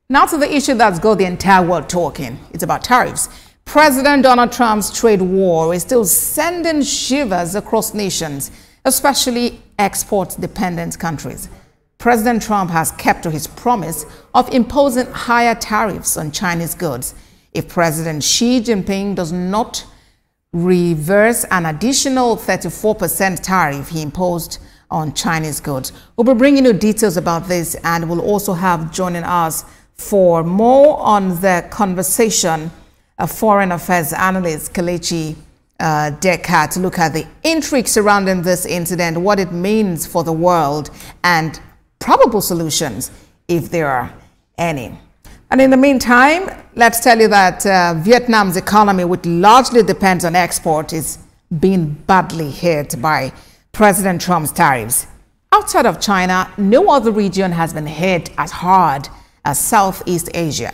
Now to the issue that's got the entire world talking. It's about tariffs. President Donald Trump's trade war is still sending shivers across nations, especially export-dependent countries. President Trump has kept to his promise of imposing higher tariffs on Chinese goods if President Xi Jinping does not reverse an additional 34% tariff he imposed on Chinese goods. We'll be bringing you details about this, and we'll also have joining us for more on the conversation a foreign affairs analyst Kelechi Decker to look at the intrigue surrounding this incident, what it means for the world, and probable solutions if there are any. And in the meantime, let's tell you that Vietnam's economy, which largely depends on export, is being badly hit by President Trump's tariffs. Outside of China, no other region has been hit as hard as Southeast Asia.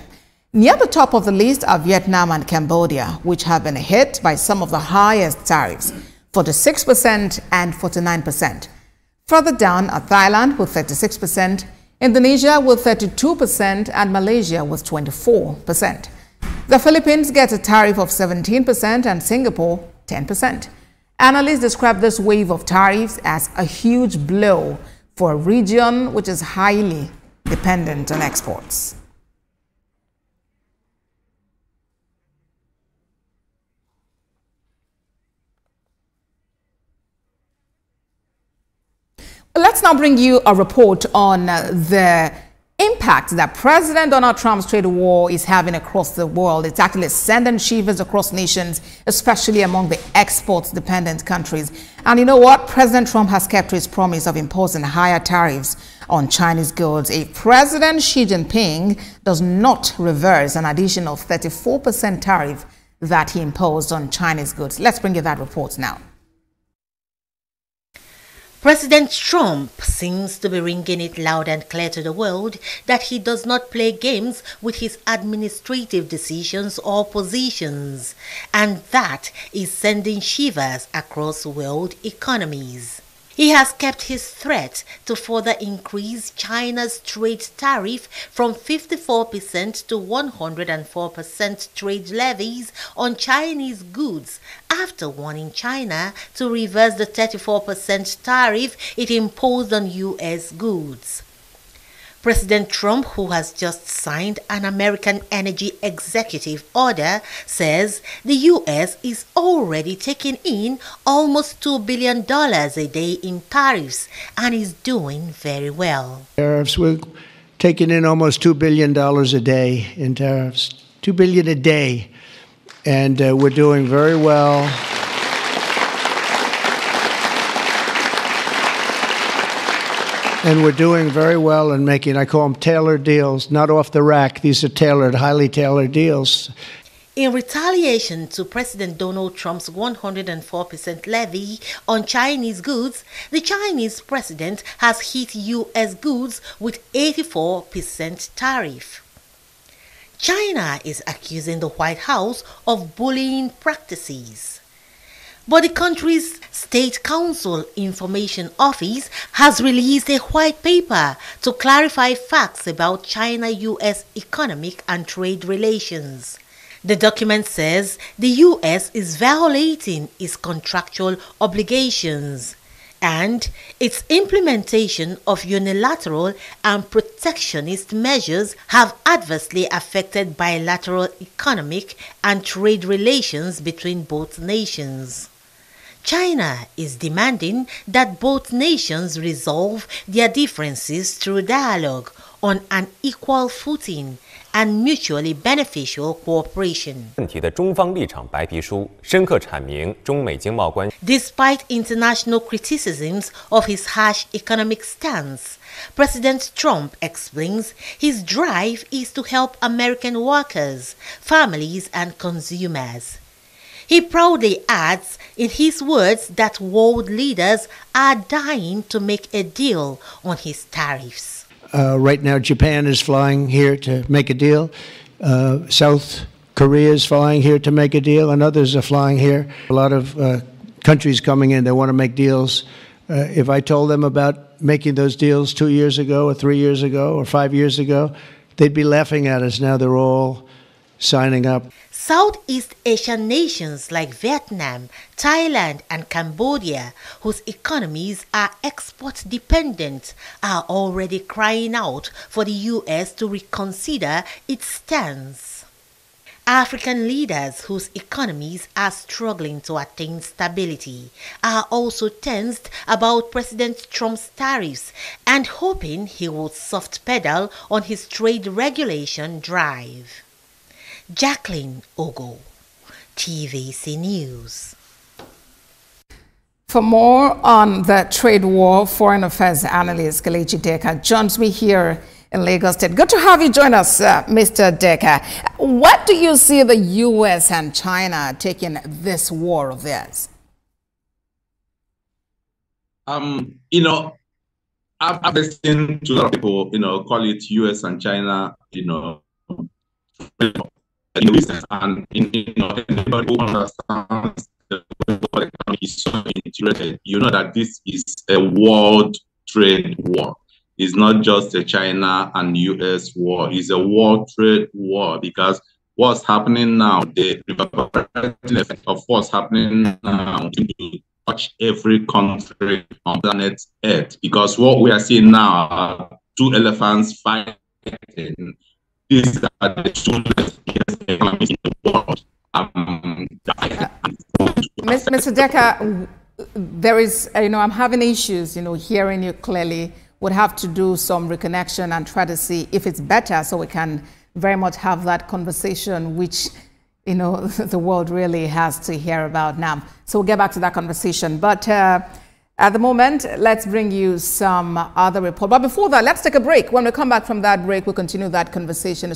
Near the top of the list are Vietnam and Cambodia, which have been hit by some of the highest tariffs, 46% and 49%. Further down are Thailand with 36%, Indonesia with 32%, and Malaysia with 24%. The Philippines get a tariff of 17% and Singapore 10%. Analysts describe this wave of tariffs as a huge blow for a region which is highly dependent on exports. Let's now bring you a report on the impact that President Donald Trump's trade war is having across the world. It's actually sending shivers across nations, especially among the export-dependent countries. And you know what? President Trump has kept his promise of imposing higher tariffs on Chinese goods if President Xi Jinping does not reverse an additional 34% tariff that he imposed on Chinese goods. Let's bring you that report now. President Trump seems to be ringing it loud and clear to the world that he does not play games with his administrative decisions or positions, and that is sending shivers across world economies. He has kept his threat to further increase China's trade tariff from 54% to 104% trade levies on Chinese goods after warning China to reverse the 34% tariff it imposed on U.S. goods. President Trump, who has just signed an American energy executive order, says the U.S. is already taking in almost $2 billion a day in tariffs and is doing very well. Tariffs, we're taking in almost $2 billion a day in tariffs, $2 billion a day, and we're doing very well. And we're doing very well in making, I call them tailored deals, not off the rack. These are tailored, highly tailored deals. In retaliation to President Donald Trump's 104% levy on Chinese goods, the Chinese president has hit U.S. goods with 84% tariff. China is accusing the White House of bullying practices. But the country's State Council Information Office has released a white paper to clarify facts about China-U.S. economic and trade relations. The document says the U.S. is violating its contractual obligations, and its implementation of unilateral and protectionist measures have adversely affected bilateral economic and trade relations between both nations. China is demanding that both nations resolve their differences through dialogue on an equal footing and mutually beneficial cooperation. Despite international criticisms of his harsh economic stance, President Trump explains his drive is to help American workers, families, and consumers. He proudly adds in his words that world leaders are dying to make a deal on his tariffs. Right now, Japan is flying here to make a deal. South Korea is flying here to make a deal, and others are flying here. A lot of countries coming in, they want to make deals. If I told them about making those deals 2 years ago or 3 years ago or 5 years ago, they'd be laughing at us. Now they're all signing up. Southeast Asian nations like Vietnam, Thailand, and Cambodia, whose economies are export dependent, are already crying out for the U.S. to reconsider its stance. African leaders whose economies are struggling to attain stability are also tensed about President Trump's tariffs and hoping he will soft pedal on his trade regulation drive. Jacqueline Ogo, TVC News. For more on the trade war, foreign affairs analyst Kelechi Deka joins me here in Lagos State. Good to have you join us, Mr. Deka. What do you see the U.S. and China taking this war of theirs? You know, I've listened to a lot of people, call it U.S. and China, in business, and anybody who understands the world economy is so integrated, that this is a world trade war. It's not just a China and US war, it's a world trade war, because what's happening now, the reverberating effect of what's happening now to touch every country on planet Earth, because what we are seeing now are two elephants fighting. These are the two economies in the world. Mr. Deka, there is, I'm having issues, hearing you clearly. Would have to do some reconnection and try to see if it's better, so we can very much have that conversation, which, the world really has to hear about now. So we'll get back to that conversation. But at the moment, let's bring you some other report. But before that, let's take a break. When we come back from that break, we'll continue that conversation.